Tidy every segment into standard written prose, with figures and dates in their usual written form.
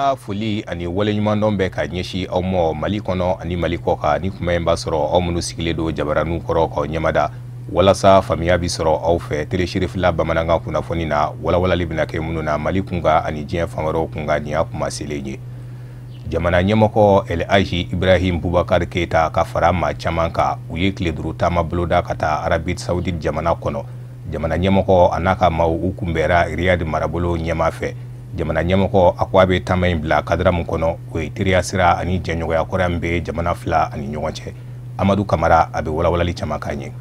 ka foli ani waleɲuman dɔn bɛ ka ɲɛsi aw ma Mali kɔnɔ ani Mali kɔ kan ni kuma in b'a sɔrɔ aw minnu sigilen don jabaraniw kɔrɔ k'aw ɲɛmada walasa faamuya bi sɔrɔ aw fɛ telesirifila bamanankan kunnafoni na walawalali bɛna kɛ minnu na Mali kunkan ani diɲɛ fan wɛrɛw kunkan nin y'a kuma selen ye. Jamana ɲɛmɔgɔ El Hadji Ibrahim Boubacar Keita ka fara maa caman kan u ye tile 5 taama boloda ka taa Arabie Saoudite jamana kɔnɔ. Jamana ɲɛmɔgɔ a n'a ka maaw u kunbɛra Riyad marabolo ɲɛma fɛ. Jamana ɲɛmɔgɔ a ko a bɛ taama in bila kadira min kɔnɔ o ye teriya sira ani jɛɲɔgɔnya kɔrɔ min bɛ jamana fila ani ɲɔgɔn cɛ. Amadu Kamara a bɛ walawalali caman k'a ɲɛ.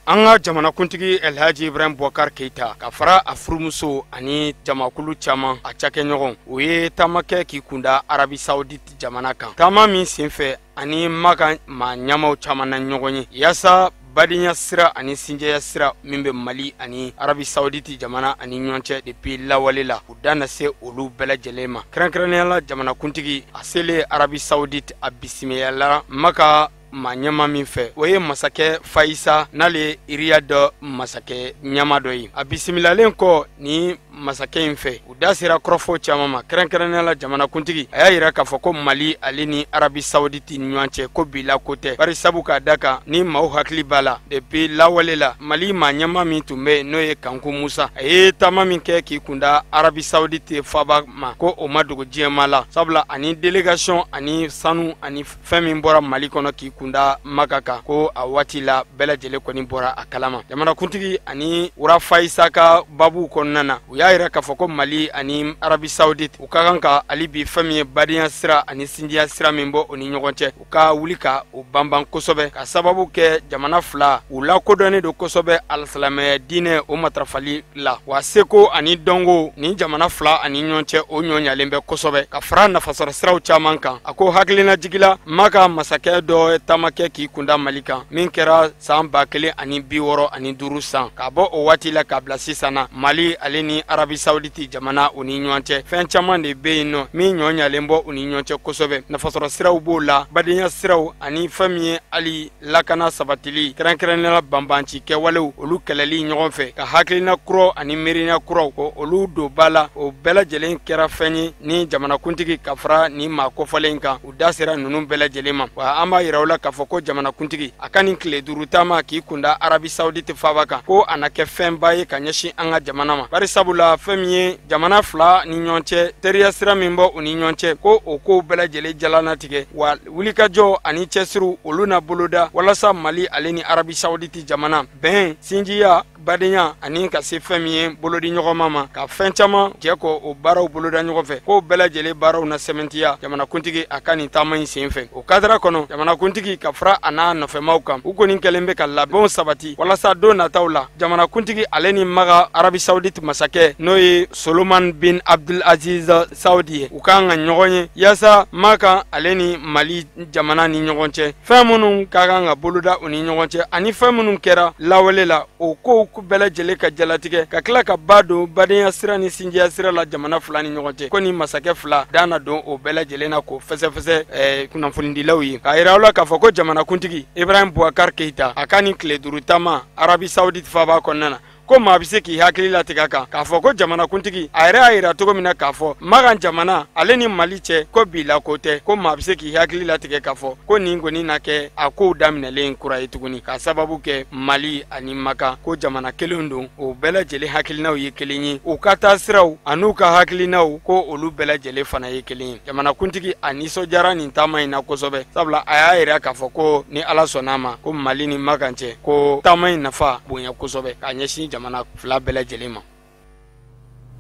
An ka jamanakuntigi El Hadji Ibrahim Boubacar Keita ka fara a furumuso ani jamakulu caman a cakɛɲɔgɔn o ye taamakɛ k'i kunda Arabie Saoudite jamana kan. Taama min senfɛ ani Maka maa ɲɛmaw caman na ɲɔgɔn ye yaasa badenya sira ani sinjɛya sira min bɛ Mali ani Arabie Saoudite jamana ani ɲɔgɔn cɛ depuis lawale la u da na se olu bɛɛ lajɛlen ma. Kɛrɛnkɛrɛnnenya la jamanakuntigi a selen Arabie Saoudite a bisimilala Maka maa ɲɛma min fɛ o ye masakɛ Faisa n'ale Riyad masakɛ ɲɛma dɔ ye. A bisimilalen kɔ ni masakɛ in fɛ u da sera kɔrɔfɔ caman ma. Kɛrɛnkɛrɛnnenya la jamanakuntigi a y'a yira k'a fɔ ko Mali ale ni Arabie Saoudite ni ɲɔgɔn cɛ ko bila ko tɛ bari sabu k'a da kan ni maaw hakili b'a la depuis lawale la Mali maa ɲɛma min tun bɛ n'o ye Kanku Musa a ye taama min kɛ k'i kunda Arabie Saoudite faaba ma ko o ma dogo diɲɛma la sabula ani délégation ani sanu ani fɛn min bɔra Mali kɔnɔ k'i kunda Maka kan ko a waati la bɛɛ lajɛlen kɔni bɔra a kalama. Jamanakuntigi ani Wura Faisa ka babu kɔnɔna na u y'a yira k'a fɔ ko Mali ani Arabie Saoudite u ka kan ka hali bi fɛn min ye badenya sira ani sinjiya sira min bɔ o ni ɲɔgɔn cɛ u ka wuli ka o banban kosɛbɛ ka sababu kɛ jamana fila u lakodɔnnen don kosɛbɛ alisilamɛya diinɛ o matarafali la wa seko ani dɔnko ni jamana fila ani ɲɔgɔn cɛ o ɲɔɲalen bɛ kosɛbɛ ka fara nafasɔrɔ siraw caman kan. A ko hakilina jigila Maka masakɛ dɔ taamakɛ k'i kunda Mali kan min kɛra san 1965 san ka bɔ o waati la k'a bila sisan na Mali ale ni Arabie Saoudite jamana o ni ɲɔgɔn cɛ fɛn caman de bɛ yen nɔ min ɲɔɲalen bɔ o ni ɲɔgɔn cɛ kosɛbɛ. Nafasɔrɔ siraw b'o la badenya siraw ani fɛn min ye hali lakana sabatili kɛrɛnkɛrɛnnenya banbanci kɛwalew olu kɛlɛli ɲɔgɔn fɛ ka hakilina kuraw ani miiriya kuraw ko olu don ba la o bɛɛ lajɛlen kɛra fɛn ye ni jamanakuntigi ka fara ni maa kɔfɔlen kan u da sera ninnu bɛɛ lajɛlen ma. Wa an b'a yira u la k'a fɔ ko jamanakuntigi a ka nin tile 5 taama k'i kunda Arabie Saoudite faaba kan ko a na kɛ fɛnba ye ka ɲɛsin an ka jamana ma bari sabula fɛn min ye jamana fila ni ɲɔgɔn cɛ teriya sira min bɔ o ni ɲɔgɔn cɛ ko o ko bɛɛ lajɛlen jalanatigɛ wa wulikajɔ ani cɛsiriw olu na boloda walasa Mali ale ni Arabie Saoudite jamana bɛn sinjiya badenya ani ka se fɛn min ye bolodi ɲɔgɔnma ma ka fɛn caman jɛ ko o baaraw boloda ɲɔgɔn fɛ ko bɛɛ lajɛlen baaraw na sɛmɛntiya jamanakuntigi a ka nin taama in sen fɛ. O kadira kɔnɔ jamanakuntigi ka fara a n'a nɔfɛmaw kan u kɔni kɛlen bɛ ka labɛnw sabati walasa don nataw la jamanakuntigi ale ni Maka Arabie Saoudite masakɛ n'o ye Solomon bin Abdul Aziz Saudi ye u kan ka ɲɔgɔn ye yaasa Maka ale ni Mali jamana ni ɲɔgɔn cɛ fɛn minnu ka kan ka boloda o ni ɲɔgɔn cɛ ani fɛn minnu kɛra lawale la o ko bɛɛ lajɛlen ka jalatigɛ ka tila ka ba don badenya sira ni sinjiya sira la jamana fila ni ɲɔgɔn cɛ ko ni masakɛ fila dana don o bɛɛ lajɛlen na ko fɛsɛfɛsɛ kunnafonidilaw ye k'a yira la k'a fɔ ko jamanakuntigi Ibrahim Boubacar Keita a ka nin tile 5 taama Arabie Saoudite faaba kɔnɔna na ko maa bɛ se k'i hakili latigɛ kan k'a fɔ ko jamanakuntigi a yɛrɛ y'a yira cogo min na k'a fɔ Maka jamana ale ni Mali cɛ ko bila ko tɛ ko maa bɛ se k'i hakili latigɛ k'a fɔ ko nin kɔni na kɛ a kow daminɛlen kura ye tuguni k'a sababu kɛ Mali ani Maka ko jamana kelen don o bɛɛ lajɛlen hakilinaw ye kelen ye u ka taa siraw an'u ka hakilinaw ko olu bɛɛ lajɛlen fana ye kelen ye. Jamanakuntigi a nisɔndiyara nin taama in na kosɛbɛ sabula a y'a yira k'a fɔ ko ni Ala sɔnn'a ma ko Mali ni Maka cɛ ko taama in nafa bonya kosɛbɛ k'a ɲɛsin jamana fila bɛɛ lajɛlen ma.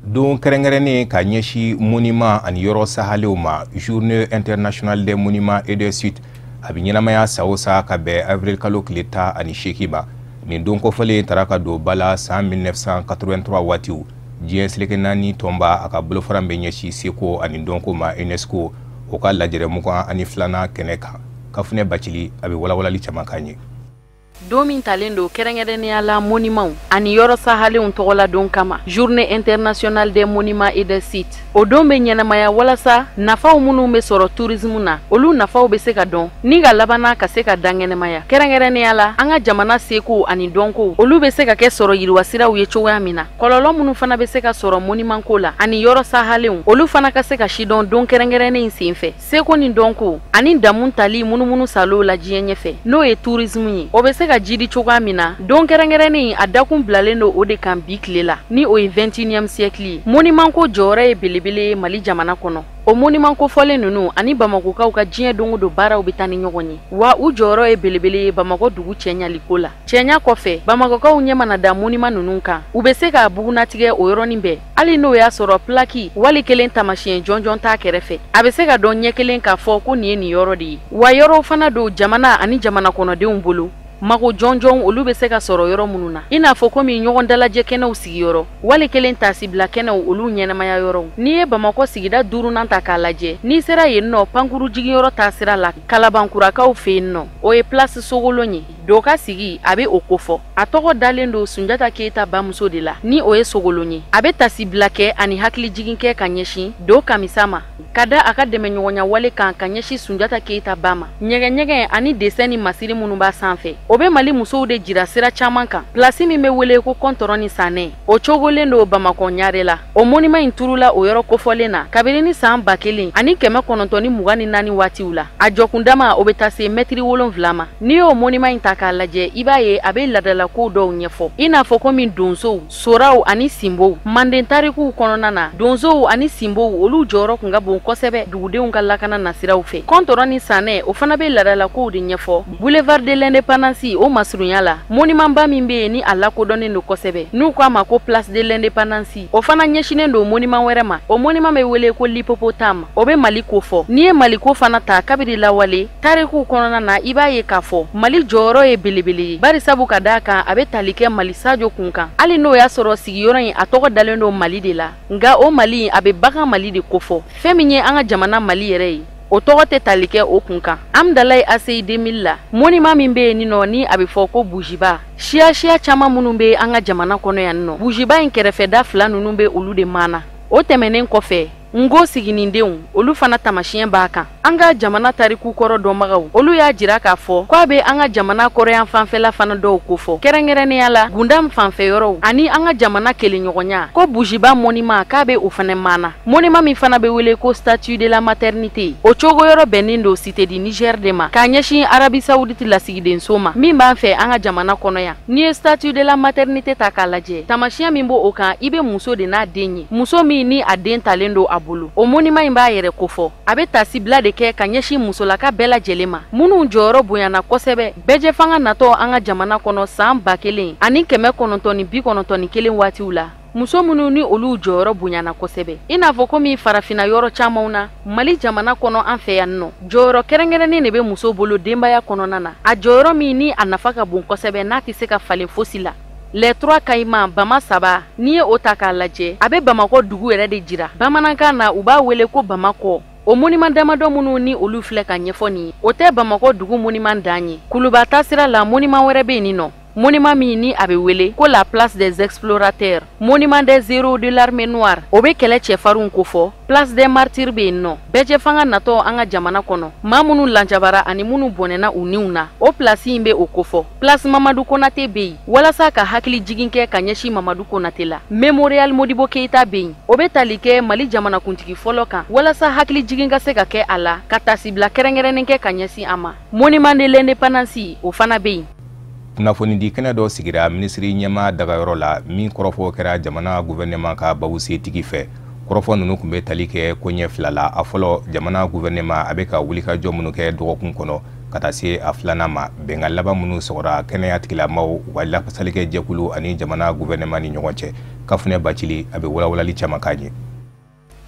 Don kɛrɛnkɛrɛnnen ka ɲɛsi monument ani yɔrɔ sahalew ma Journée internationale des monuments et des sites a bɛ ɲɛnamaya sa o sa ka bɛn avril kalo tile 18 ma. Nin don kɔfɔlen taara ka don ba la san 1983 waatiw diɲɛ seleke naani tɔnba a ka bolofaran bɛ ɲɛsi seko ani dɔnko ma UNESCO o ka lajɛrɛ 22 kɛnɛ kan. Kafunɛ Bacili a bɛ walawalali caman k'a ɲɛ. don min talen do kɛrɛnkɛrɛnnenya la monument ani yɔrɔ sahalenw tɔgɔla don kama journée internationale des monuments et des sites o don bɛ ɲɛnamaya walasa nafaw minnu bɛ sɔrɔ tourisme na olu nafaw bɛ se ka dɔn ni ka labana ka se ka dangɛnɛmaya kɛrɛnkɛrɛnnenya la an ka jamana seko ani dɔnko olu bɛ se ka kɛ sɔrɔ yiriwasiraw ye cogoya min na kɔlɔlɔ minnu fana bɛ se ka sɔrɔ monument ko la ani yɔrɔ sahalenw olu fana ka se ka sidɔn don kɛrɛnkɛrɛnnen in senfɛ seko ni dɔnko ani damun tali munumunu salo la diɲɛ ɲɛfɛ n'o ye tourisme ye o bɛ se ka jidi cogoya min na don kɛrɛnkɛrɛnnen a dakun bilalen do o de kan bi tile la ni o ye 21e siècle ye monument ko jɔyɔrɔ ye belebele Mali jamana kɔnɔ o monument kofɔlen ninnu ani Bamakokaw ka diɲɛ dongo do baaraw bɛ taa ni ɲɔgɔn ye wa u jɔyɔrɔ ye belebele ye Bamako dugu cɛɲaliko la cɛɲa kɔfɛ Bamakokaw ɲɛ mana da monument ninnu kan u bɛ se ka bugunatigɛ o yɔrɔnin bɛɛ hali n'o y'a sɔrɔ plaki wali kelen tamasiyɛn jɔnjɔn t'a kɛrɛfɛ a bɛ se ka dɔn ɲɛ kelen k'a fɔ ko nin ye nin yɔrɔ de ye wa yɔrɔw fana don jamana ani jamana kɔnɔdenw bolo mago jɔnjɔn olu bɛ se ka sɔrɔ yɔrɔ minnu na i n'a fɔ komi ɲɔgɔn dalajɛ kɛnɛw sigiyɔrɔ wali kelen tasibila kɛnɛw olu ɲɛnamaya yɔrɔw n'i ye Bamako sigida 4nan ta k'a lajɛ n'i sera yen nɔ pankuru jigiyɔrɔ ta sira la Kalabankurakaw fɛ yen nɔ o ye place Sogolon ye dɔw ka sigi a bɛ o kofɔ a tɔgɔ dalen don Sunjata Keyita bamuso de la ni o ye Sogolon ye a bɛ tasibila kɛ ani hakili jigin kɛ ka ɲɛsin dɔw kamisa ma ka da a ka dɛmɛɲɔgɔnya wale kan ka ɲɛsin Sunjata Keyita ba ma ɲɛgɛn ani dessin ni masiri minnu b'a sanfɛ o bɛ Mali musow de jira sira caman kan place min bɛ wele ko kɔntɔrɔ ni sanɛ o cogolen do Bamako ɲare la o monument in turula o yɔrɔ kofɔlen na kabini ni san 1000 ani 924 waatiw la a jɔkundama o bɛ taa se mètre 7 ma n'i y'o monument in ta k'a lajɛ i b'a ye a bɛ ladalako dɔw ɲɛfɔ i n'a fɔ komi donsow soraw ani sinbow Manden tarikuw kɔnɔna na donsow ani sinbow olu jɔyɔrɔ kun ka bon kosɛbɛ dugudenw ka lakana nasiraw fɛ kɔntɔrɔ ni sanɛ o fana bɛ ladalakow de ɲɛfɔ boulevard de l'indépendance o masurunya la monument ba min bɛ yen ni a lakodɔnnen do kosɛbɛ n'u k'a ma ko place de l'indépendance o fana ɲɛsinen do monument wɛrɛ ma o monument bɛ wele ko l'hippopotame o bɛ Mali ko fɔ n'i ye Mali ko fana ta kabiri lawale tarikuw kɔnɔna na i b'a ye k'a fɔ Mali jɔyɔrɔ ye belebele ye bari sabu ka d'a kan a bɛ tali kɛ Mali sajo kun kan hali n'o y'a sɔrɔ sigiyɔrɔ in a tɔgɔ dalen do Mali de la nka o Mali a bɛ bagan Mali de ko fɔ fɛn min ye an ka jamana Mali yɛrɛ ye o tɔgɔ tɛ tali kɛ o kun kan Amdalayi Aseyi 2000 la monument min bɛ yen nɔ ni a bɛ fɔ ko Bujiba siya caman minnu bɛ an ka jamana kɔnɔ yan nɔ Bujiba in kɛrɛfɛda 2 ninnu bɛ olu de maana o tɛmɛnen kɔfɛ Ngo siginindenw olu fana tamasiyɛn b'a kan an ka jamana tariku kɔrɔ dɔnbagaw olu y'a jira k'a fɔ k'a bɛ an ka jamana kɔrɔyan fanfɛla fana dɔw ko fɔ kɛrɛnkɛrɛnnenya la Gundam fanfɛyɔrɔw ani an ka jamana kelenɲɔgɔnya ko Bujiba monument k'a bɛ o fana maana monument min fana bɛ wele ko statue de la maternité o cogoyɔrɔ bɛnnen do cité du Niger de ma k'a ɲɛsin Arabie Saoudite lasigidenso ma min b'an fɛ an ka jamana kɔnɔ yan n'i ye statue de la maternité ta k'a lajɛ tamasiyɛn min b'o kan i bɛ muso de n'a den ye muso min ni a den talen do a bolo o monument in b'a yɛrɛ kofɔ a bɛ tasibila de kɛ ka ɲɛsin musolaka bɛɛ lajɛlen ma minnu jɔyɔrɔ bonyana kosɛbɛ bɛjɛ fanga natɔ an ka jamana kɔnɔ san 1000 ani 991 waatiw la muso minnu ni olu jɔyɔrɔ bonyana kosɛbɛ i n'a fɔ komi farafina yɔrɔ camanw na Mali jamana kɔnɔ an fɛ yan nɔ jɔyɔrɔ kɛrɛnkɛrɛnnen de bɛ muso bolo denbaya kɔnɔna na a jɔyɔrɔ min ni a nafa ka bon kosɛbɛ n'a tɛ se ka falen fosi la les 3 caïmans Bama saba n'i ye o ta k'a lajɛ a bɛ Bamako dugu yɛrɛ de jira bamanankan na u b'a wele ko Bamako o monument damadɔ minnu ni olu filɛ ka ɲɛfɔ nin ye o tɛ Bamako dugu monument dan ye Kuluba taasira la monument wɛrɛ bɛ yen nɔ monument min ni a bɛ wele ko la place des explorateurs monument des héros de l'armée noire o bɛ kɛlɛ cɛfarinw ko fɔ place des martyrs bɛ yen nɔ bɛjɛ fanga natɔ an ka jamana kɔnɔ maa minnu lanjabara ani minnu bɔnɛna u niw na o place in bɛ o ko fɔ place Mamadu Konate bɛ yen walasa ka hakili jigin kɛ ka ɲɛsin Mamadu Konate la mémorial Modibo Keyita bɛ yen o bɛ tali kɛ Mali jamanakuntigi fɔlɔ kan walasa hakili jigin ka se ka kɛ a la ka tasibila kɛrɛnkɛrɛnnen kɛ ka ɲɛsin a ma monument de l'indépendance o fana bɛ yen kunnafoni di kɛnɛ dɔ sigira minisiri ɲɛma dagayɔrɔ la min kɔrɔfɔ kɛra jamana gouvernement ka babusentigi fɛ kɔrɔfɔ ninnu kun bɛ tali kɛ ko ɲɛ 2 la a fɔlɔ jamana gouvernement a bɛ ka wulikajɔ minnu kɛ dɔgɔkun kɔnɔ ka taa se a 2nan ma bɛnkan laban minnu sɔgɔra kɛnɛya tigilamaaw wa lafasalikɛ jɛkulu ani jamana gouvernement ni ɲɔgɔn cɛ Kafunɛ Bacili a bɛ walawalali caman k'a ɲɛ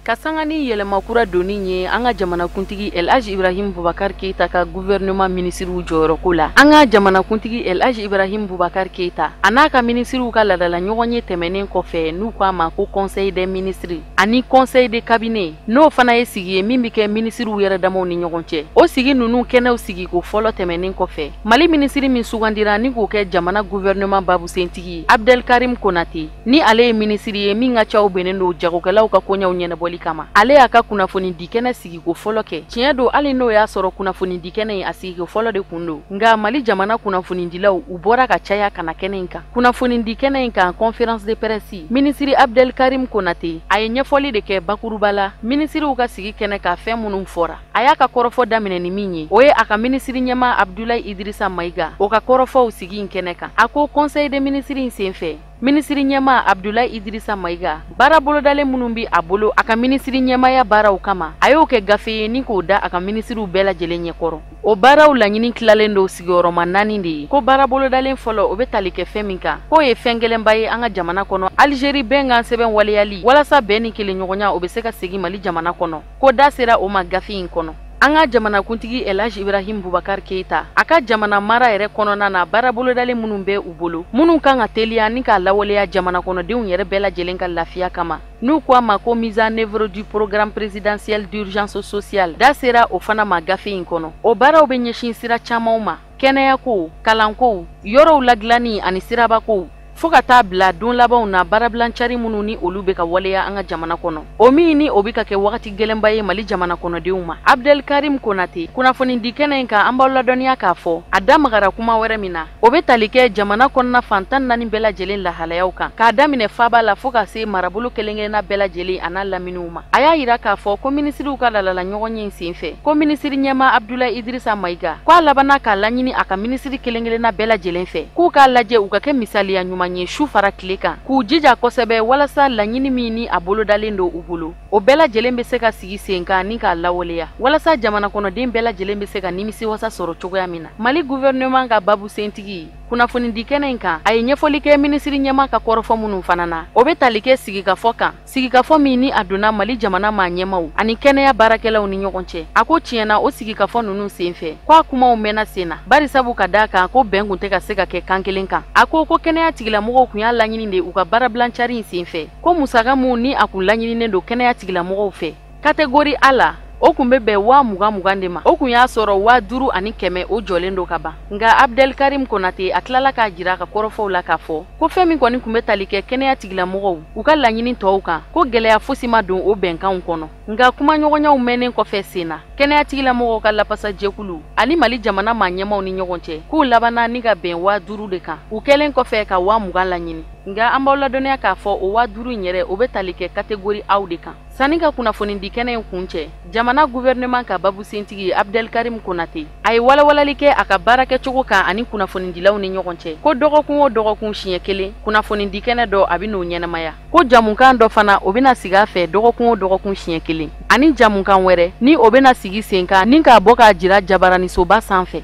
Kasangani yelema kura doni nye anga jamana kuntigi Elhaji Ibrahim Boubacar Keita ka gouvernement ministru joro kula. Anga jamana kuntigi Elhaji Ibrahim Boubacar Keita anaka ministru ka ladala ɲɔgɔnye tɛmɛnen kɔfɛ n'u ko ma ko conseil des ministres ani conseil de cabinet n'o fana ye sigi ye min bi kɛ ministru yɛrɛ damaw ni ɲɔgɔn cɛ. O sigi nunu kɛnɛw sigi ko fɔlɔ tɛmɛnen kɔfɛ Mali ministri min sugandira ni k'o kɛ jamana gouvernement babu sentigi Abdelkarim Konate ni ale ye ministri ye min ka caw benen do jagokɛlaw ka koɲaw ɲɛnɛbɔli kama. Ale y'a ka kunnafoni dikɛnɛ sigi ko fɔlɔ kɛ. Tiɲɛ do hali n'o y'a sɔrɔ kunnafoni dikɛnɛ a sigi ko fɔlɔ de kun do. Nga Mali jamana kunnafoni dilaw u bɔra ka caya kana kɛnɛ in kan. Kunnafoni dikɛnɛ in kan conférence de presse ministri Abdelkarim Konate a ye ɲɛfɔli de kɛ bakuruba la ministriw ka sigi kɛnɛ ka fɛn minnu fɔra. A y'a ka kɔrɔfɔ daminɛ ni min ye o ye a ka ministri ɲɛma Abdoulaye Idrissa Maïga o ka kɔrɔfɔw sigi in kɛnɛ kan. A ko conseil des ministres in senfɛ ministri ɲɛma Abdoulaye Idrissa Maïga baara bolodalen minnu bi a bolo a ka ministri ɲɛmaya baaraw kama a y'o kɛ gafe ye ni k'o da a ka ministriw bɛɛ lajɛlen ɲɛkɔrɔ. O baaraw laɲini tilalen do sigiyɔrɔma 4 de ye. Ko baara bolodalen fɔlɔ o bɛ tali kɛ fɛn min kan k'o ye fɛn gɛlɛnba ye an ka jamana kɔnɔ Algérie bɛnkan sɛbɛn waleyali walasa bɛn ni kelenɲɔgɔnya o bɛ se ka segin Mali jamana kɔnɔ ko da sera o ma gafe in kɔnɔ. An ka jamana kuntigi Elhaji Ibrahim Boubacar Keita a ka jamana mara yɛrɛ kɔnɔna na baara bolodalen minnu bɛ u bolo minnu kan ka teliya ni k'a lawaleya jamana kɔnɔdenw yɛrɛ bɛɛ lajɛlen ka lafiya kama n'u ko a ma ko mise en œuvre du programme présidentiel d'urgence sociale da sera o fana ma gafe in kɔnɔ. O baaraw bɛ ɲɛsin sira camanw ma kɛnɛyako kalanko yɔrɔw ladilanni ani sirabakow fo ka taa bila don labanw na baarabilancari minnu ni olu bɛ ka waleya an ka jamana kɔnɔ. O min ni o bɛ ka kɛ wagati gɛlɛnba ye Mali jamana kɔnɔdenw ma. Abdelkarim Konate kunnafoni di kɛnɛ in kan an b'aw ladɔnniya k'a fɔ a da magara kuma wɛrɛ min na o bɛ tali kɛ jamana kɔnɔna fan 14 bɛɛ lajɛlen lahalayaw kan k'a daminɛ faaba la fo ka se marabolo kelen-kelenna bɛɛ lajɛlen a n'a laminiw ma. A y'a yira k'a fɔ ko ministriw ka lalala ɲɔgɔn ye in senfɛ ko ministri ɲɛma Abdoulaye Idrissa Maïga ko a labanna k'a laɲini a ka ministri kelen-kelenna bɛɛ lajɛlen fɛ k'u k'a lajɛ u ka kɛ misaliya ɲuman ye su fara tile kan k'u jija kosɛbɛ walasa laɲini min ni a bolodalen do u bolo o bɛɛ lajɛlen bɛ se ka sigi sen kan ni k'a lawaleya walasa jamana kɔnɔden bɛɛ lajɛlen bɛ se ka nimisi wasa sɔrɔ cogoya min na. Mali gouvernement ka babu sentigi kunnafoni di kɛnɛ in kan a ye ɲɛfɔli kɛ ministri ɲɛma ka kɔrɔfɔ minnu fana na o bɛ tali kɛ sigikafɔ kan sigikafɔ min ni a donna Mali jamana maa ɲɛmaw ani kɛnɛya baarakɛlaw ni ɲɔgɔn cɛ. A ko tiɲɛna o sigikafɔ ninnu senfɛ ko a kumaw mɛnna sen na bari sabu ka d'a kan ko bɛn kun tɛ ka se ka kɛ kan kelen kan. A ko kɛnɛya tigilamɔgɔw kun y'a laɲini de u ka baarabilancari in senfɛ ko musaka mun ni a kun laɲininen do kɛnɛya tigilamɔgɔw fɛ catégorie A la o kun bɛ bɛn 20,000 de ma o kun y'a sɔrɔ 5,100 o jɔlen do ka ban. Nga Abdelkarim Konate a tilala k'a jira ka kɔrɔfɔw la k'a fɔ ko fɛn min kɔni kun bɛ tali kɛ kɛnɛya tigilamɔgɔw u ka laɲini tɔw kan ko gɛlɛya fosi ma don o bɛnkanw kɔnɔ. Nga kuma ɲɔgɔnyaw mɛnnen kɔfɛ sen na kɛnɛya tigilamɔgɔw ka lapasa jɛkulu ani Mali jamana maa ɲɛmaw ni ɲɔgɔn cɛ k'u labanna ni ka bɛn 5,000 de kan u kɛlen kɔfɛ ka 20,000 laɲini. Nga an b'aw ladɔnniya k'a fɔ o 5,000 in yɛrɛ o bɛ tali kɛ catégorie A de kan. Sani ka kunnafoni di kɛnɛ in kun cɛ jamana gouvernement ka babu sentigi Abdelkarim Konate a ye walawalali kɛ a ka baara kɛcogo kan ani kunnafoni dilaw ni ɲɔgɔn cɛ ko dɔgɔkun o dɔgɔkun siɲɛ kelen kunnafoni di kɛnɛ dɔ a bɛ n'o ɲɛnamaya ko jamukan dɔ fana o bɛna sigi a fɛ dɔgɔkun o dɔgɔkun siɲɛ kelen ani jamukan wɛrɛ ni o bɛna sigi sen kan ni k'a bɔ k'a jira jabaranisoba sanfɛ.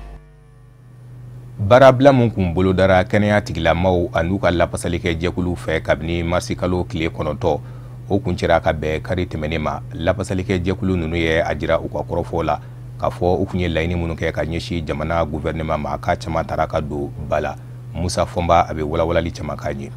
Baarabila mun kun bolodara kɛnɛya tigilamaw an'u ka lapasali kɛ jɛkulu fɛ kabini marisi kalo tile 9 o kun cɛra ka bɛn kari tɛmɛnen ma lapasali kɛ jɛkulu ninnu ye a jira u ka kɔrɔfɔ la k'a fɔ u kun ye laɲini minnu kɛ ka ɲɛsin jamana gouvernement ma ka caman taara ka don ba la. Musa Fɔnba a bɛ walawalali caman k'a ɲɛ.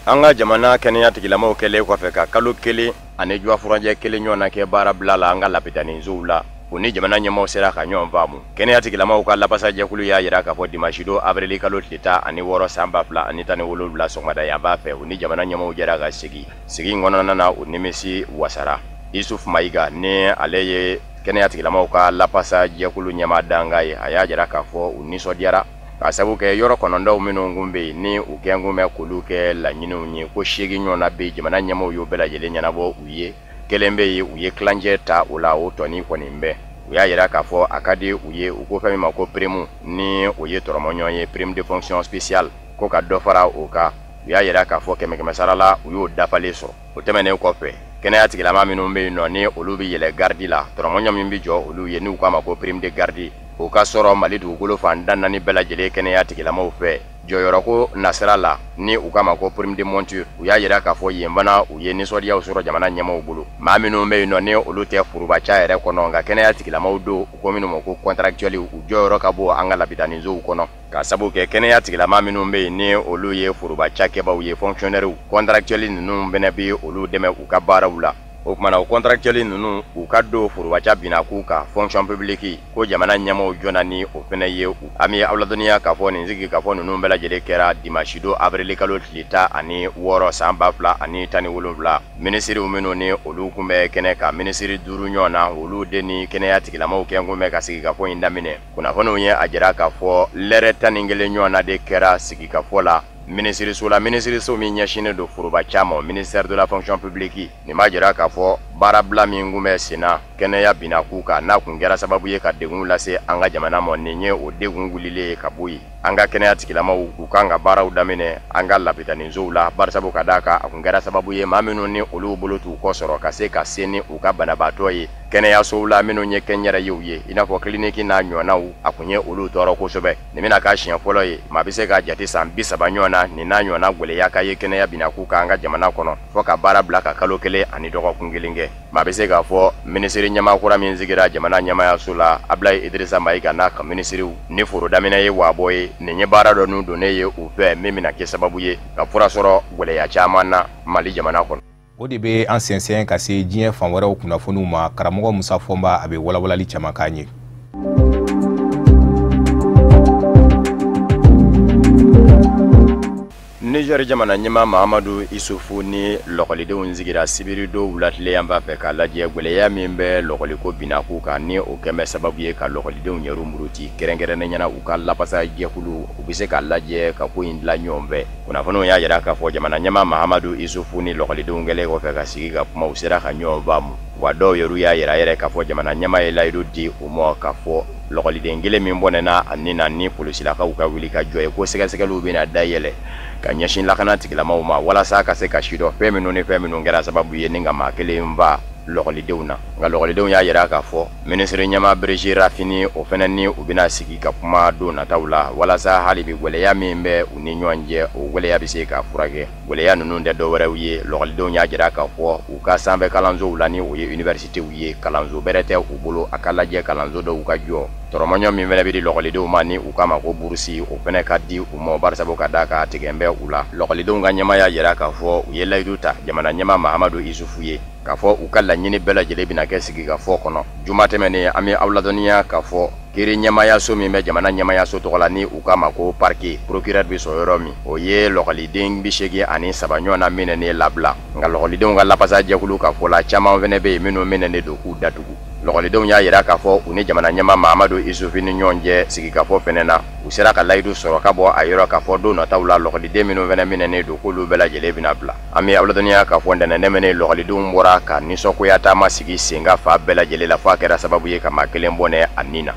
An ka jamana kɛnɛya tigilamaw kɛlen kɔfɛ ka kalo 1 ani jua furanjɛ 1 ɲɔgɔnna kɛ baarabila la an ka lapitanisow la u ni jamana ɲɛmaw sera ka ɲɔgɔn faamu. Kɛnɛya tigilamaw ka lapasa jɛkulu y'a yira k'a fɔ dimanche do avril kalo tile 16 san 2017 sɔgɔmada yan b'a fɛ u ni jamana ɲɛmaw jɛra ka sigi in kɔnɔna na u nimisi wasara. Isuf Maïga ni ale ye kɛnɛya tigilamaw ka lapasa jɛkulu ɲɛma danga ye a y'a jira k'a fɔ u nisɔndiyara ka sabu kɛ yɔrɔ kɔnɔndaw minnu kun bɛ yen ni u kɛnkun bɛ k'olu kɛ laɲiniw ye ko 8 ɲɔgɔnna bɛ jamana ɲɛmaw y'o bɛɛ lajɛlen ɲɛnabɔ u ye kelen bɛ yen u ye kilancɛ ta o la o tɔni kɔni bɛɛ u y'a yira k'a fɔ a ka di u ye u ko fɛn min ma ko prime ni o ye tɔrɔmɔɲɔgɔn ye prime de fonction spéciale ko ka dɔ fara o kan u y'a yira k'a fɔ 100 sara la u y'o dafalen sɔrɔ. O tɛmɛnen kɔfɛ kɛnɛya tigilama minnu bɛ yen nɔ ni olu bɛ yɛlɛ gardi la tɔrɔmɔɲɔgɔn min bɛ jɔ olu ye n'u k'a ma ko prime de garde o ka sɔrɔ Mali dugukolo fan dan naani bɛɛ lajɛlen kɛnɛya tigilamaw fɛ jɔyɔrɔ ko nasira la ni u kama ko prime de monture u y'a yira k'a fɔ yen fana u ye nisɔndiyaw sɔrɔ jamana ɲɛmaaw bolo maa minnu bɛ yen nɔ ni olu tɛ furubaca yɛrɛ kɔnɔ nka kɛnɛya tigilamaw don u ko minnu ma ko contractuel u jɔyɔrɔ ka bɔ an ka labitanizow kɔnɔ ka sabu kɛ kɛnɛya tigilama minnu bɛ yen ni olu ye furubaca kɛbaw ye fonctionnaire contractuel ninnu bɛnɛ bɛ olu dɛmɛ u ka baaraw la o kumana o contractuel ninnu u ka don furubaca binaku ka fonction publique ko jamana ɲɛmaaw jɔna ni o fɛnɛ ye ami aw ladɔnniya k'a fɔ nin sigi k'a fɔ ninnu bɛɛ lajɛlen kɛra dimanche don avril kalo tile 16 san 2017 minisiriw minnu ni olu kun bɛ kɛnɛ ka minisiri 5 ɲɔgɔn na olu de ni kɛnɛya tigilamaw kɛ kun bɛ ka sigikafɔ in daminɛ kunnafoniw ye a jira k'a fɔ lɛrɛ 11 ɲɔgɔn na de kɛra sigikafɔ la minisiriso min ɲɛsinnen don furubaca ma ministère de la fonction publique nin b'a jira k'a fɔ baarabila min kun bɛ senna kɛnɛya binaku kan n'a kun kɛra sababu ye ka degun lase an ka jamana ma nin ye o degun wulilen ye ka bɔ yen an ka kɛnɛya tigilamaw u kan ka baaraw daminɛ an ka labitanizow la barisabu ka d'a kan a kun kɛra sababu ye maa minnu ni olu bolo t'u kɔ sɔrɔ ka se ka se ni u ka banabaatɔ ye kɛnɛyasow la minnu ye kɛnyɛrɛyew ye i n'a fɔ kiliniki n'a ɲɔgɔnnaw a kun ye olu tɔɔrɔ kosɛbɛ nin bɛna k'a siɲɛ fɔlɔ ye maa bɛ se ka jate san 30 ɲɔgɔn na nin n'a ɲɔgɔnna gwɛlɛya ka ye kɛnɛya binaku kan an ka jamana kɔnɔ fɔ ka baara bila ka kalo 1 ani dɔgɔkun 1 kɛ maa bɛ se k'a fɔ minisiri ɲɛmaakura min sigira jamana ɲɛmaayaso la Ablaye Idrissa Mayiga n'a ka minisiriw ni foro daminɛ ye waabɔ ye nin ye baara dɔ n'u donnen ye u fɛ min bɛna kɛ sababu ye ka fura sɔrɔ gwɛlɛya caman na Mali jamana kɔnɔ o de bɛ an sɛnsɛn ka se diɲɛ fan wɛrɛw kunnafoniw ma karamɔgɔ Musa Fɔnba a bɛ walawalali caman k'an ye Niger jamana ɲɛmaa Mahamadu Isufu ni lɔgɔlidenw sigira sibiri do wulatile yan b'a fɛ k'a lajɛ gwɛlɛya min bɛ lɔgɔliko binaku kan ni o kɛmɛ sababu ye ka lɔgɔlidenw ɲɛru muruti kɛrɛnkɛrɛnnen ɲɛna u ka lapasa jɛkulu u bɛ se k'a lajɛ ka ko in dilan ɲɔgɔn fɛ kunnafoniw y'a jira k'a fɔ jamana ɲɛmaa Mahamadu Isufu ni lɔgɔlidenw kɛlen kɔfɛ ka sigi ka kuma u sera ka ɲɔgɔn faamu wa dɔw yɛrɛ y'a yira yɛrɛ k'a fɔ jamana ɲɛmaa ye layidu di u ma k'a fɔ lɔgɔliden kelen min bɔnɛna ani na ni polisilakaw ka wuli ka jɔ ye ko sɛgɛsɛgɛliw bɛna dayɛlɛ ka ɲɛsin lakana tigilamaw ma walasa ka se ka sidɔ fɛn minnu ni fɛn minnu kɛra sababu ye ni ka maa kelen fa lɔgɔlidenw na nka lɔgɔlidenw y'a yira k'a fɔ minisiri ɲɛmaa Berger Rafini o fɛnɛ ni u bɛna sigi ka kuma don nataw la walasa hali bi gwɛlɛya min bɛ u ni ɲɔgɔn cɛ o gwɛlɛya bɛ se ka furakɛ gwɛlɛya ninnu tɛ dɔwɛrɛw ye lɔgɔlidenw y'a jira k'a fɔ u ka sanfɛ kalansow la ni o ye universitéw ye kalanso bɛrɛ tɛ u bolo a ka lajɛ kalanso dɔw ka jɔ tɔrɔmɔɲɔ min fɛnɛ bɛ di lɔgɔlidenw ma ni u k'a ma ko burusi o fɛnɛ ka di u ma barisabu ka d'a kan tigɛn bɛ u la lɔgɔlidenw ka ɲɛmaa y'a jira k'a fɔ u ye layidu ta jamana ɲɛmaa Mahamadu Isufu ye k'a fɔ u ka laɲini bɛɛ lajɛlen bɛna kɛ sigikafɔ kɔnɔ juma tɛmɛnen an bɛ aw ladɔnniya k'a fɔ kiri ɲɛmaayaso min bɛ jamana ɲɛmaayaso tɔgɔ la ni u k'a ma ko parquet procureur bɛ sɔrɔ yɔrɔ min o ye lɔgɔliden 83 ɲɔgɔn na minɛnen labila nka lɔgɔlidenw ka lapasa jɛkulu ka fɔ la caman fɛnɛ bɛ yen minnu minɛnen don k'u datugu lɔgɔlidenw y'a yira k'a fɔ u ni jamana ɲɛmaa Mahamadu Isufu ni ɲɔgɔn cɛ sigikafɔ fɛnɛ na u sera ka layidu sɔrɔ ka bɔ a yɔrɔ k'a fɔ don nataw la lɔgɔliden minnu fɛnɛ minɛnen don k'olu bɛɛ lajɛlen bɛna bila an bɛ aw ladɔnniya k'a fɔ ntɛnɛn lɔgɔlidenw bɔra ka nisɔngoya taama sigi sen ka fa bɛɛ lajɛlen la fɔ a kɛra sababu ye ka maa kelen bɔnɛ a nin na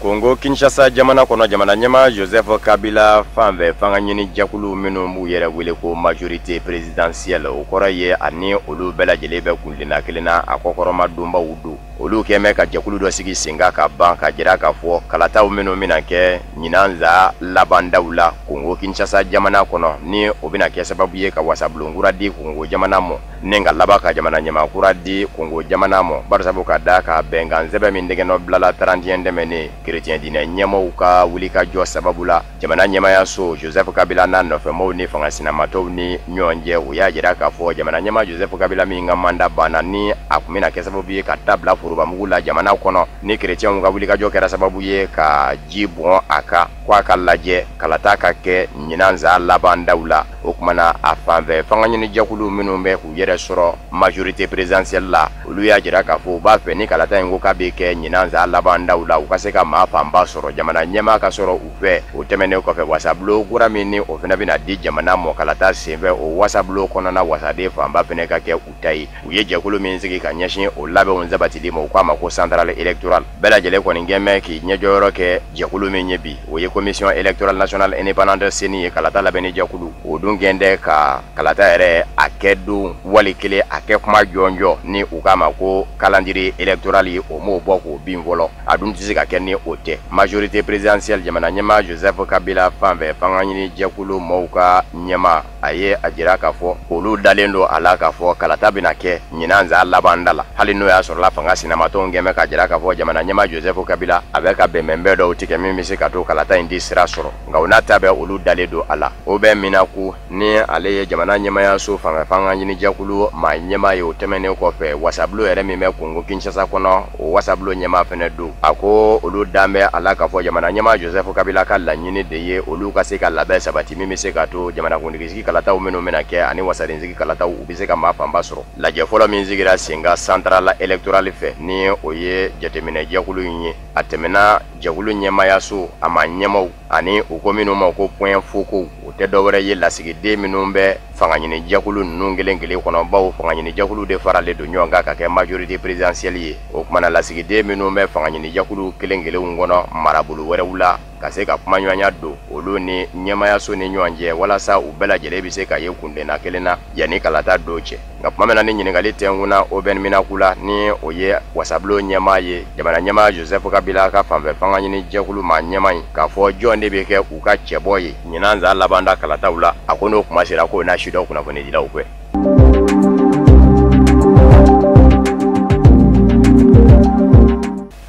Kongo Kinshasa jamana kɔnɔ jamana ɲɛmaa Joseph Kabila fan fɛ fanga ɲini jɛkulu minnu b'u yɛrɛ wele ko majorité présidentielle o kɔrɔ ye ani olu bɛɛ lajɛlen bɛ kuntilena kelen na a kɔkɔrɔma donbaw don olu kɛmɛ ka jɛkulu dɔ sigi sen kan ka ban ka jira k'a fɔ kalataw minnu bɛna kɛ ɲinanza labandaw la Kongo Kinshasa jamana kɔnɔ ni o bɛna kɛ sababu ye ka wasabulon di Kongo jamana mɔ ni ka laban ka jamana ɲɛmaa kura di Kongo jamana mɔ barisabu ka da ka bɛnkan sɛbɛn min dɛgɛnɔ bilala 31 dɛmɛnen chrétien dinɛ ɲɛmaaw ka wuli ka jɔ sababu la jamana ɲɛmaayaso Joseph Kabila n'a nɔfɛmaw ni fangasinamatɔw ni ɲɔgɔn cɛ o y'a jira k'a fɔ jamana ɲɛmaa Joseph Kabila min ka manda banna ni a kun bɛna kɛ sababu ye ka dabila forobamugu la jamana kɔnɔ ni chrétienw ka wuli ka jɔ kɛra sababu ye ka ji bɔn a ka ko a ka lajɛ kalata ka kɛ ɲinanza labandaw la o kumana a fanfɛ fanga ɲini jɛkulu minnu bɛ k'u yɛrɛ sɔrɔ majorité présidentielle la olu y'a jira k'a fɔ u b'a fɛ ni kalata in ko k'a bɛ kɛ ɲinanza labandaw la u ka se ka maa fanba sɔrɔ jamana ɲɛmaa ka sɔrɔ u fɛ o tɛmɛnen kɔfɛ wasabulo kura min ni o fana bɛna di jamana mɔ kalata senfɛ o wasabulo kɔnɔna wasaden fanba fana ka kɛ u ta ye u ye jɛkulu min sigi ka ɲɛsin o labɛnw sabatili ma u k'a ma ko centrale électorale bɛɛ lajɛlen kɔni gɛnmɛ k'i ɲɛjɔyɔrɔ kɛ jɛkulu min ye bi o ye commission électorale nationale indépendante CENI ye kalata labɛnni jɛkulu o dun gɛn tɛ ka kalata yɛrɛ a kɛ don wali kelen a kɛ kuma jɔnjɔ ni u k'a ma ko calendrier électoral ye o m'o bɔ k'o bin fɔlɔ a dun tɛ se ka kɛ ni o tɛ majorité présidentielle jamana ɲɛmaa Joseph Kabila fanfɛ fanga ɲini jɛkulu mɔɔw ka ɲɛmaa a ye a jira k'a fɔ olu dalen don a la k'a fɔ kalata bɛna kɛ ɲinan zan laban da la hali n'o y'a sɔrɔla fanga sinamatɔw gɛnmɛ ka jira k'a fɔ jamana ɲɛmaa Joseph Kabila a bɛ ka bɛnbɛnbɛn dɔw tigɛ min bɛ se ka to kalata in di sira sɔrɔ nka o n'a ta bɛ olu dalen don a la o bɛ Minaku ni ale ye jamana ɲɛmaayaso fanga ɲini jɛkulu maa ɲɛmaa ye o tɛmɛnen kɔfɛ wasabulo yɛrɛ min bɛ Kongo Kinshasa kɔnɔ o wasabulo ɲɛmaa fɛnɛ don a ko olu dan bɛ a la k'a fɔ jamana ɲɛmaa Joseph Kabila ka laɲini de ye olu ka se ka labɛn sabati min bɛ se ka to jamana kuntigisigi kalataw minnu bɛna kɛ ani wasadensigi kalataw u bɛ se ka maa fanba sɔrɔ lajɛ fɔlɔ min sigira sen kan centrale électorale fɛ ni o ye jateminɛ jɛkulu in ye a tɛmɛna jɛkulu ɲɛmaayaso a ma ɲɛmaw ani u ko minnu ma ko point focal o tɛ dɔwɛrɛ ye lasigiden minnu bɛ fanga ɲini jɛkulu ninnu kelen kelen kɔnɔ bawo fanga ɲini jɛkulu de faralen don ɲɔgɔn kan ka kɛ majorité présidentielle ye o kumana lasigiden minnu bɛ fanga ɲini jɛkulu kelen kelenw kɔnɔ marabolo wɛrɛw la ka se ka kumaɲɔgɔnya don olu ni ɲɛmaayaso ni ɲɔgɔn cɛ walasa u bɛɛ lajɛlen bɛ se ka ye kundenna kelen na yanni kalata don cɛ nka tuma min na ni ɲininkali tɛnkunna Obɛn Minaku la ni o ye wasabulo ɲɛmaa ye jamana ɲɛmaa Joseph Kabila ka fanfɛ fanga ɲini jɛkulu maa ɲɛmaa in k'a fɔ jɔn de bɛ kɛ u ka cɛbɔ ye ɲinan zan laban da kalataw la a ko n'o kuma sera k'o n'a sidɔw kunnafonidilaw kɛ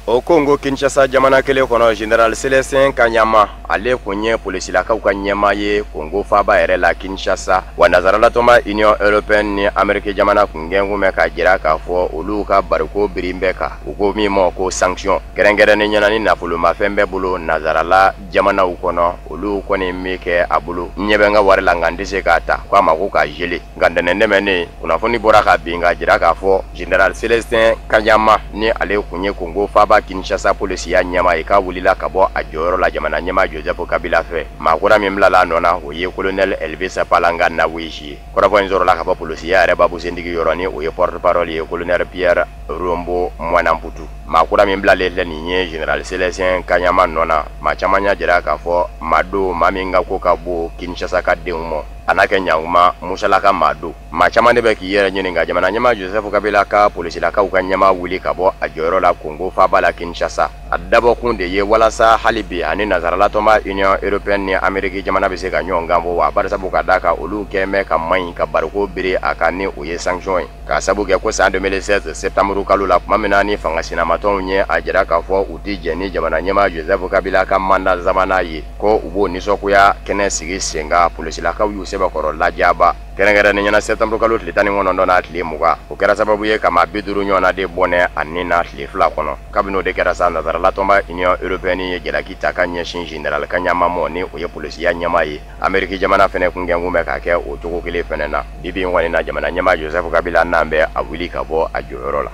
o Kongo Kinshasa jamana kelen kɔnɔ General Célestin Kanyama ale kun ye polisilakaw ka ɲɛmaa ye Kongo faaba yɛrɛ la Kinshasa wa nazaaralatɔma Union Européenne ni Amérique jamana kun gɛn kun bɛ ka jira k'a fɔ olu ka bariko birin bɛ kan u ko min ma ko sanction kɛrɛnkɛrɛnnen ɲɛna ni nafolomafɛn bɛɛ bolo nazarala jamanaw kɔnɔ olu kɔni min kɛ a bolo ɲɛ bɛ n ka wari la nka n tɛ se k'a ta k'a ma ko k'a gele nka ntɛnɛndɛmɛnen kunnafoni bɔra ka bin ka jira k'a fɔ General Célestin Kanyama ni ale kun ye Kongo faaba Kinshasa polisiya ɲɛmaa ye k'a wulila ka bɔ a jɔyɔrɔ la jamana ɲɛmaa Joseph Kabila fɛ maakura min bilala a nɔ na o ye colonel Elvis Palanga Nawesi ye kɔrɔfɔ in sɔrɔla ka bɔ polisiya yɛrɛ babu sentigi yɔrɔ ni o ye porte-parole ye colonel Pierre Rombo Mwanamputu maakura min bilalen filɛ nin ye General Célestin Kanyama nɔ na maa caman y'a jira k'a fɔ maa don maa min ka ko ka bon Kinshasa ka denw mɔ a n'a kɛ ɲanguma musalaka maa don maa caman de bɛ k'i yɛrɛ ɲininka jamana ɲɛmaa Joseph Kabila ka polisilakaw ka ɲɛmaa wuli ka bɔ a jɔyɔrɔ la Kongo faaba la Kinshasa a dabɔkun de ye walasa hali bi ani nazaaralatɔma Union Européenne ni Amérique jamana bɛ se ka ɲɔgɔn kan bɔ wa barisabu ka d'a kan olu kɛn bɛ ka maɲi ka bariko bere a kan ni o ye sanction ye k'a sabu kɛ ko san 2016 septembre kalo la tuma min na ni fanga sinamatɔnw ye a jira k'a fɔ u tɛ jɛn ni jamana ɲɛmaa Joseph Kabila ka mandat sabanan ye ko u b'o nisɔngoya kɛnɛ sigi sen kan polisilakaw y'u sɛbɛkɔrɔ lajaba kɛrɛnkɛrɛnnen ɲɛna septembre kalo tile 19 n'a tile 20 o kɛra sababu ye ka maa 50 ɲɔgɔn na de bɔnɛ ani na tile 2 kɔnɔ kabini o de kɛra sa nazaaralatɔma Union Européenne ye jalaki ta ka ɲɛsin General Kanyama mɔ ni o ye polisiya ɲɛmaa ye Amérique jamana fɛnɛ kun gɛn kun bɛ ka kɛ o cogo kelen fɛnɛ na bibi in kɔni na jamana ɲɛmaa Joseph Kabila n'an bɛ a wuli ka bɔ a jɔyɔrɔ la.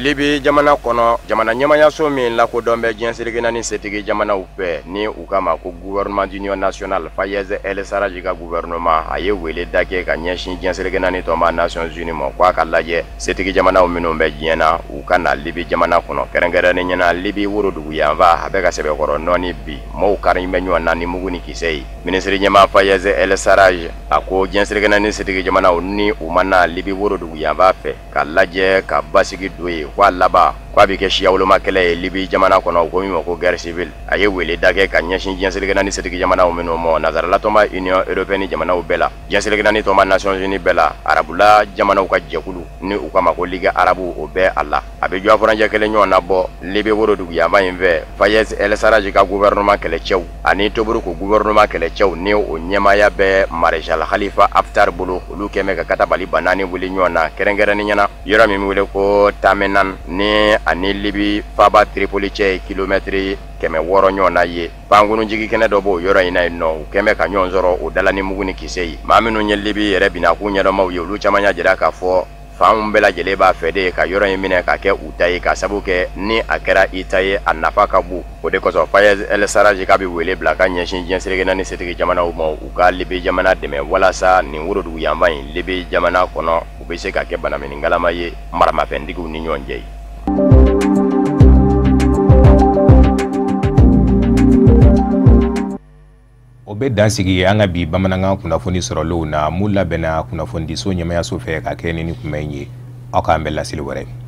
Libi jamana kɔnɔ jamana ɲɛmaayaso min lakodɔn bɛ diɲɛ seleke naani setigi jamanaw fɛ ni u kama ko gouvernement d'union nationale Fayez El Sarraj ka gouvernement a ye wele da kɛ ka ɲɛsin diɲɛ seleke naani tɔnba Nations Unies ma k'a ka lajɛ setigi jamanaw minnu bɛ diɲɛ na u ka na Libi jamana kɔnɔ kɛrɛnkɛrɛnnen ɲɛna Libi worodugu yanfa a bɛ ka sɛbɛkɔrɔ nɔɔni bi maaw kari bɛ ɲɔgɔn na ni mugu ni kisɛ ye minisiri ɲɛmaa Fayez El Sarraj a ko diɲɛ seleke naani setigi jamanaw ni u ma na Libi worodugu yanfa fɛ ka lajɛ ka basigi don ye k'a laban k'a bɛ kɛ siya woloma kɛlɛ ye Libi jamana kɔnɔ u ko min ma ko guerre civile a ye wele da kɛ ka ɲɛsin diɲɛ seleke naani setigi jamanaw minnu mɔ nazaaralatɔma Union Européenne jamanaw bɛɛ la diɲɛ seleke naani tɔnba Nations Unies bɛɛ la arabula jamanaw ka jɛkulu ni u kama ko Ligue arabu o bɛɛ a la a bɛ jɔ furanjɛ kelen ɲɔgɔn na bɔ Libi worodugu yanfa in fɛ Fayez El Sarraj ka gouvernement kɛlɛcɛw ani Tobruk gouvernement kɛlɛcɛw ni o ɲɛmaaya bɛ Maréchal Khalifa Haftar bolo olu kɛn bɛ ka katabali banani wuli ɲɔgɔn na kɛrɛnkɛrɛnnen ɲɛna yɔrɔ min wele ko Tamenan ni ani Libi faaba Tripoli cɛ ye kilomɛtiri 600 ɲɔgɔn na ye pankunu jigi kɛnɛ dɔ b'o yɔrɔ in na yen nɔ u kɛn bɛ ka ɲɔgɔn sɔrɔ o dala ni mugu ni kisɛ ye maa minnu ye Libi yɛrɛ binakun ɲɛdɔnmaw ye olu caman y'a jira k'a fɔ faamu bɛɛ lajɛlen b'a fɛ de ka yɔrɔ in minɛ ka kɛ u ta ye ka sabu kɛ ni a kɛra i ta ye a nafa ka bon o de kosɔn Fayez El Sarraj k'a bɛ wele bila ka ɲɛsin diɲɛ seleke naani setigi jamanaw ma u ka Libi jamana dɛmɛ walasa nin worodugu yanfan in Libi jamana kɔnɔ u bɛ se ka kɛ banaminigalama ye maramafɛntigiw ni ɲɔgɔn cɛ. O bɛ dansigi an ka bi bamanankan kunnafoni sɔrɔlenw na mun labɛnna kunnafonidiso ɲɛmayaso fɛ ka kɛ ni kunbɛn ye aw k'an bɛn laseli wɛrɛ.